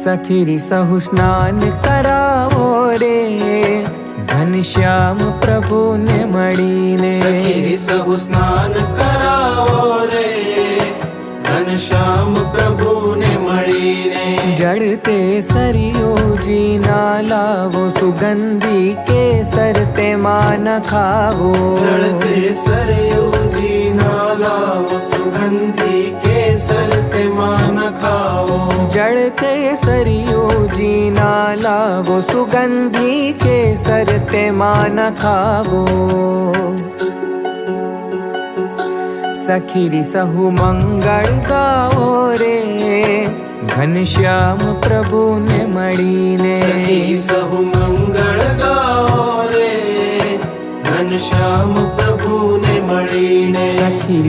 सखी सहु स्नान करावो रे घनश्याम प्रभु ने मळीने। सखी सहु स्नान करावो रे घनश्याम प्रभु ने मळीने। जड़ते सरयूजी ना लावो सुगंधी केसर ते मान खावो। जड़ते सरयूजी ना लावो सुगंधी केसर ते मान खाओ। जड़ते सरयूजी ना लावो सुगंधी केसर ते मान खावो। सखी सहु मंगल गाओ रे घनश्याम प्रभु ने मळीने। सखी सहु मंगल गाओ रे घनश्याम प्रभु ने मळीने। सखी